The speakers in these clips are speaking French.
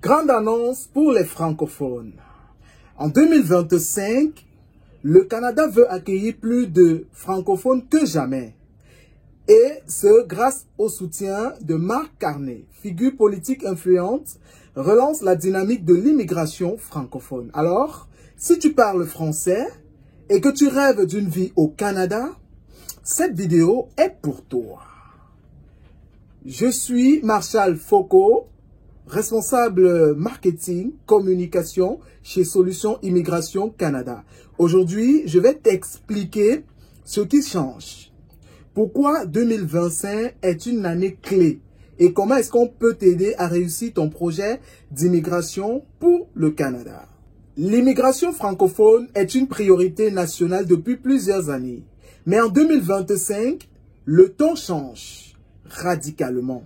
Grande annonce pour les francophones. En 2025, le Canada veut accueillir plus de francophones que jamais. Et ce, grâce au soutien de Marc Carney, figure politique influente, relance la dynamique de l'immigration francophone. Alors, si tu parles français et que tu rêves d'une vie au Canada, cette vidéo est pour toi. Je suis Marshall Foucault, responsable marketing, communication chez Solutions Immigration Canada. Aujourd'hui, je vais t'expliquer ce qui change. Pourquoi 2025 est une année clé et comment est-ce qu'on peut t'aider à réussir ton projet d'immigration pour le Canada. L'immigration francophone est une priorité nationale depuis plusieurs années. Mais en 2025, le ton change radicalement.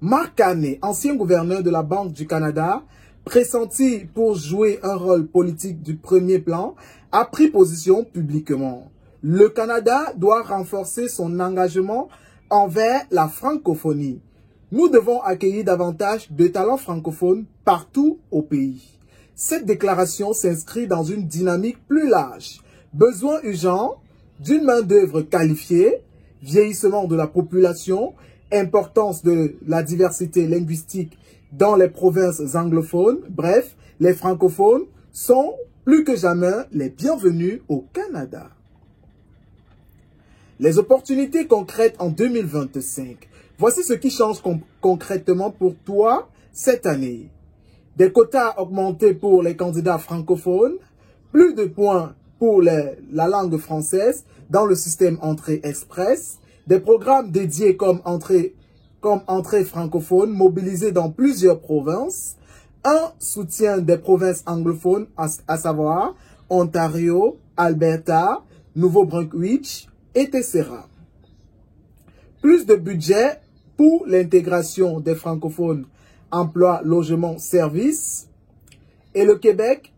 Marc Carney, ancien gouverneur de la Banque du Canada, pressenti pour jouer un rôle politique du premier plan, a pris position publiquement. Le Canada doit renforcer son engagement envers la francophonie. Nous devons accueillir davantage de talents francophones partout au pays. Cette déclaration s'inscrit dans une dynamique plus large. Besoin urgent d'une main-d'œuvre qualifiée, vieillissement de la population, importance de la diversité linguistique dans les provinces anglophones. Bref, les francophones sont plus que jamais les bienvenus au Canada. Les opportunités concrètes en 2025. Voici ce qui change concrètement pour toi cette année. Des quotas augmentés pour les candidats francophones, plus de points pour la langue française dans le système Entrée Express, des programmes dédiés comme entrée francophone mobilisés dans plusieurs provinces, un soutien des provinces anglophones, à savoir Ontario, Alberta, Nouveau-Brunswick, etc. Plus de budget pour l'intégration des francophones, emploi, logement, services. Et le Québec,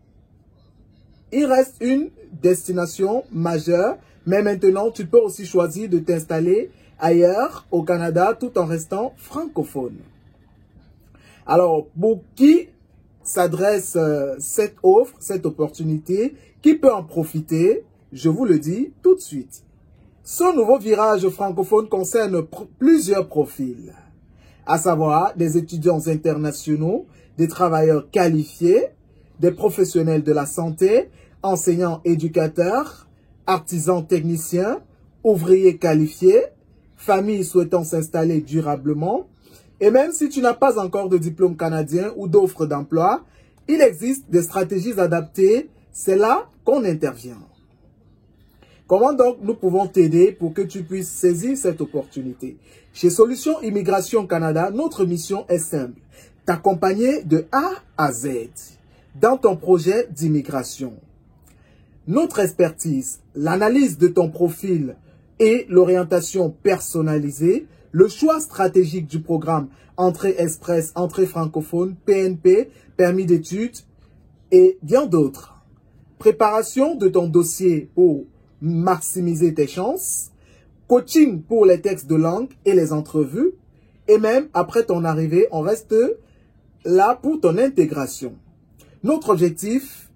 il reste une destination majeure, mais maintenant tu peux aussi choisir de t'installer ailleurs au Canada tout en restant francophone. Alors, pour qui s'adresse cette offre, cette opportunité, qui peut en profiter, je vous le dis tout de suite. Ce nouveau virage francophone concerne plusieurs profils, à savoir des étudiants internationaux, des travailleurs qualifiés, des professionnels de la santé, enseignants, éducateurs, artisans, techniciens, ouvriers qualifiés, familles souhaitant s'installer durablement. Et même si tu n'as pas encore de diplôme canadien ou d'offre d'emploi, il existe des stratégies adaptées. C'est là qu'on intervient. Comment donc nous pouvons t'aider pour que tu puisses saisir cette opportunité? Chez Solutions Immigration Canada, notre mission est simple. T'accompagner de A à Z dans ton projet d'immigration. Notre expertise, l'analyse de ton profil et l'orientation personnalisée, le choix stratégique du programme Entrée Express, Entrée francophone, PNP, permis d'études et bien d'autres. Préparation de ton dossier pour maximiser tes chances, coaching pour les textes de langue et les entrevues, et même après ton arrivée, on reste là pour ton intégration. Notre objectif,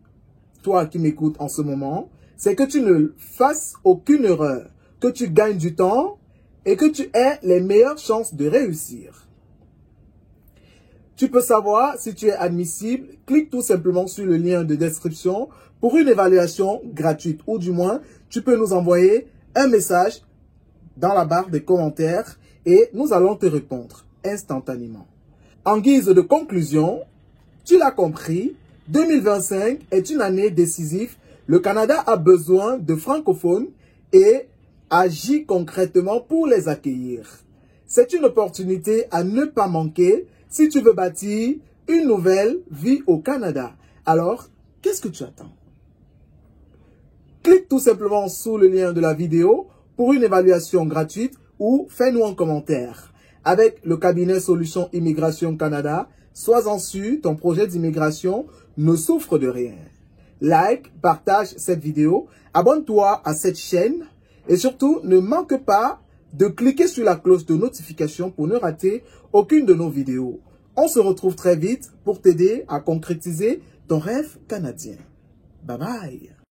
toi qui m'écoutes en ce moment, c'est que tu ne fasses aucune erreur, que tu gagnes du temps et que tu aies les meilleures chances de réussir. Tu peux savoir si tu es admissible, clique tout simplement sur le lien de description pour une évaluation gratuite, ou du moins, tu peux nous envoyer un message dans la barre des commentaires et nous allons te répondre instantanément. En guise de conclusion, tu l'as compris, 2025 est une année décisive. Le Canada a besoin de francophones et agit concrètement pour les accueillir. C'est une opportunité à ne pas manquer si tu veux bâtir une nouvelle vie au Canada. Alors, qu'est-ce que tu attends? Clique tout simplement sous le lien de la vidéo pour une évaluation gratuite ou fais-nous un commentaire. Avec le cabinet Solutions Immigration Canada, sois-en sûr, ton projet d'immigration ne souffre de rien. Like, partage cette vidéo, abonne-toi à cette chaîne et surtout ne manque pas de cliquer sur la cloche de notification pour ne rater aucune de nos vidéos. On se retrouve très vite pour t'aider à concrétiser ton rêve canadien. Bye bye.